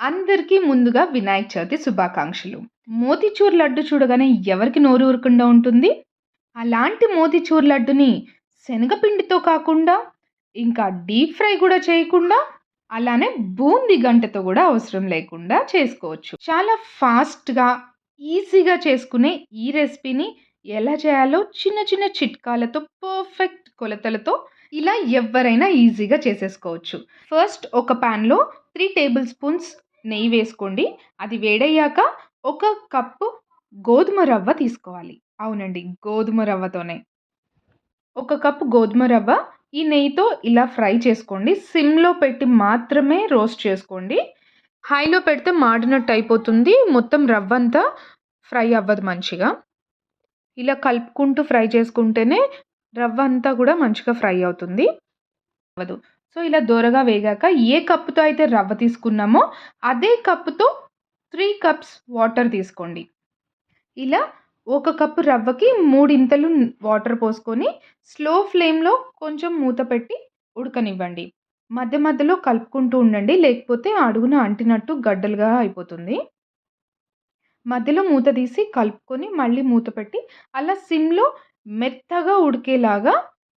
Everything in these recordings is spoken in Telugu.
అందరికీ ముందుగా వినాయక చవితి శుభాకాంక్షలు. మోతీచూర్ లడ్డు చూడగానే ఎవరికి నోరు ఊరకుండా ఉంటుంది? అలాంటి మోతీచూర్ లడ్డుని శనగపిండితో కాకుండా, ఇంకా డీప్ ఫ్రై కూడా చేయకుండా, అలానే బూందీ గంటతో కూడా అవసరం లేకుండా చేసుకోవచ్చు. చాలా ఫాస్ట్‌గా, ఈజీగా చేసుకునే ఈ రెసిపీని ఎలా చేయాలో చిన్న చిన్న చిట్కాలతో, పర్ఫెక్ట్ కొలతలతో ఇలా ఎవ్వరైనా ఈజీగా చేసేసుకోవచ్చు. ఫస్ట్ ఒక పాన్‌లో 3 టేబుల్ స్పూన్స్ నెయ్యి వేసుకోండి. అది వేడయ్యాక ఒక కప్పు గోధుమ రవ్వ తీసుకోవాలి. అవునండి, గోధుమ రవ్వతోనే. ఒక కప్పు గోధుమ రవ్వ ఈ నెయ్యితో ఇలా ఫ్రై చేసుకోండి. సిమ్‌లో పెట్టి మాత్రమే రోస్ట్ చేసుకోండి. హైలో పెడితే మాడినట్టు అయిపోతుంది. మొత్తం రవ్వంతా ఫ్రై అవ్వదు మంచిగా. ఇలా కలుపుకుంటూ ఫ్రై చేసుకుంటేనే రవ్వంతా కూడా మంచిగా ఫ్రై అవుతుంది. అవ్వదు. సో, ఇలా దోరగా వేగాక ఏ కప్పుతో అయితే రవ్వ తీసుకున్నామో అదే కప్పుతో 3 కప్స్ వాటర్ తీసుకోండి. ఇలా ఒక కప్పు రవ్వకి మూడింతలు వాటర్ పోసుకొని స్లో ఫ్లేమ్‌లో కొంచెం మూత పెట్టి ఉడకనివ్వండి. మధ్య మధ్యలో కలుపుకుంటూ ఉండండి. లేకపోతే అడుగున అంటినట్టు గడ్డలుగా అయిపోతుంది. మధ్యలో మూత తీసి కలుపుకొని మళ్ళీ మూత పెట్టి అలా సిమ్‌లో మెత్తగా ఉడికేలాగా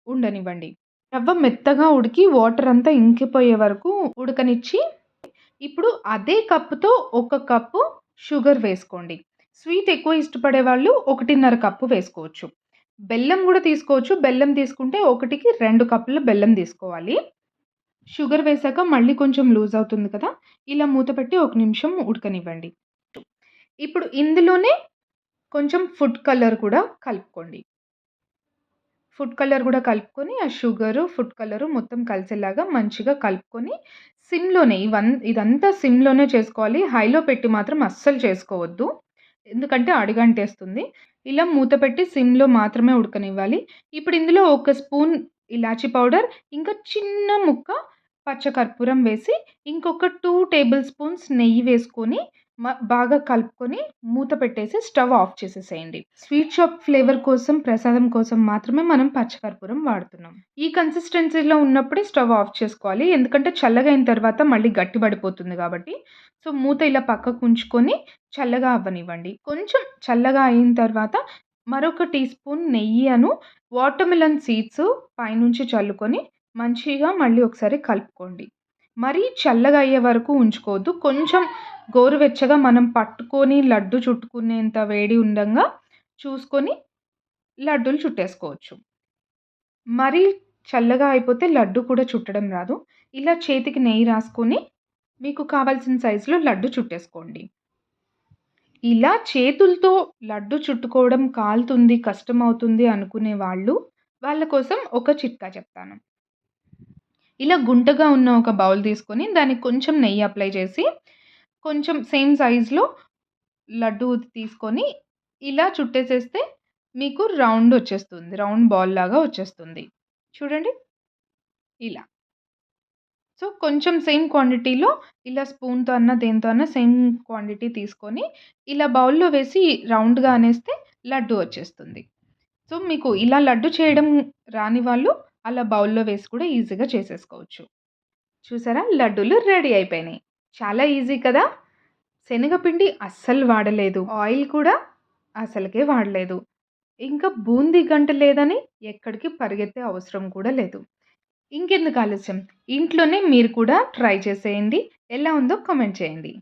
ఉండనివ్వండి. రవ్వ మెత్తగా ఉడికి వాటర్ అంతా ఇంకిపోయే వరకు ఉడకనిచ్చి, ఇప్పుడు అదే కప్పుతో ఒక కప్పు షుగర్ వేసుకోండి. స్వీట్ ఎక్కువ ఇష్టపడే వాళ్ళు 1.5 కప్పు వేసుకోవచ్చు. బెల్లం కూడా తీసుకోవచ్చు. బెల్లం తీసుకుంటే 1కి 2 కప్పుల బెల్లం తీసుకోవాలి. షుగర్ వేశాక మళ్ళీ కొంచెం లూజ్ అవుతుంది కదా! ఇలా మూత పెట్టి ఒక నిమిషం ఉడకనివ్వండి. ఇప్పుడు ఇందులోనే కొంచెం ఫుడ్ కలర్ కూడా కలుపుకోండి. ఫుడ్ కలర్ కూడా కలుపుకొని ఆ షుగరు, ఫుడ్ కలరు మొత్తం కలిసేలాగా మంచిగా కలుపుకొని సిమ్‌లోనే ఇదంతా సిమ్‌లోనే చేసుకోవాలి. హైలో పెట్టి మాత్రం అస్సలు చేసుకోవద్దు. ఎందుకంటే అడుగంటేస్తుంది. ఇలా మూత పెట్టి సిమ్‌లో మాత్రమే ఉడకనివ్వాలి. ఇప్పుడు ఇందులో ఒక స్పూన్ ఇలాచీ పౌడర్, ఇంకా చిన్న ముక్క పచ్చకర్పూరం వేసి, ఇంకొక 2 టేబుల్ స్పూన్స్ నెయ్యి వేసుకొని బాగా కలుపుకొని మూత పెట్టేసి స్టవ్ ఆఫ్ చేసేసేయండి. స్వీట్ షాప్ ఫ్లేవర్ కోసం, ప్రసాదం కోసం మాత్రమే మనం పచ్చకర్పూరం వాడుతున్నాం. ఈ కన్సిస్టెన్సీలో ఉన్నప్పుడే స్టవ్ ఆఫ్ చేసుకోవాలి. ఎందుకంటే చల్లగా అయిన తర్వాత మళ్ళీ గట్టిపడిపోతుంది కాబట్టి. సో, మూత ఇలా పక్కకు ఉంచుకొని చల్లగా అవ్వనివ్వండి. కొంచెం చల్లగా అయిన తర్వాత మరొక టీ స్పూన్ నెయ్యి వాటర్‌మెలన్ సీడ్స్ పైనుంచి చల్లుకొని మంచిగా మళ్ళీ ఒకసారి కలుపుకోండి. మరీ చల్లగా అయ్యే వరకు ఉంచుకోవద్దు. కొంచెం గోరువెచ్చగా మనం పట్టుకొని లడ్డు చుట్టుకునేంత వేడి ఉండంగా చూసుకొని లడ్డూలు చుట్టేసుకోవచ్చు. మరీ చల్లగా అయిపోతే లడ్డు కూడా చుట్టడం రాదు. ఇలా చేతికి నెయ్యి రాసుకొని మీకు కావాల్సిన సైజులో లడ్డు చుట్టేసుకోండి. ఇలా చేతులతో లడ్డు చుట్టుకోవడం కాలుతుంది, కష్టమవుతుంది అనుకునే వాళ్ళ కోసం ఒక చిట్కా చెప్తాను. ఇలా గుంటగా ఉన్న ఒక బౌల్ తీసుకొని దానికి కొంచెం నెయ్యి అప్లై చేసి, కొంచెం సేమ్ సైజులో లడ్డు తీసుకొని ఇలా చుట్టేసేస్తే మీకు రౌండ్ వచ్చేస్తుంది. రౌండ్ బాల్ లాగా వచ్చేస్తుంది. చూడండి ఇలా. సో, కొంచెం సేమ్ క్వాంటిటీలో ఇలా స్పూన్‌తో దేనితో సేమ్ క్వాంటిటీ తీసుకొని ఇలా బౌల్‌లో వేసి రౌండ్‌గా అనేస్తే లడ్డు వచ్చేస్తుంది. సో, మీకు ఇలా లడ్డు చేయడం రాని వాళ్ళు అలా బౌల్‌లో వేసి కూడా ఈజీగా చేసేసుకోవచ్చు. చూసారా? లడ్డూలు రెడీ అయిపోయినాయి. చాలా ఈజీ కదా! శనగపిండి అస్సలు వాడలేదు. ఆయిల్ కూడా అసలకే వాడలేదు. ఇంకా బూందీ గంట లేదని ఎక్కడికి పరిగెత్తే అవసరం కూడా లేదు. ఇంకెందుకు ఆలస్యం? ఇంట్లోనే మీరు కూడా ట్రై చేసేయండి. ఎలా ఉందో కామెంట్ చేయండి.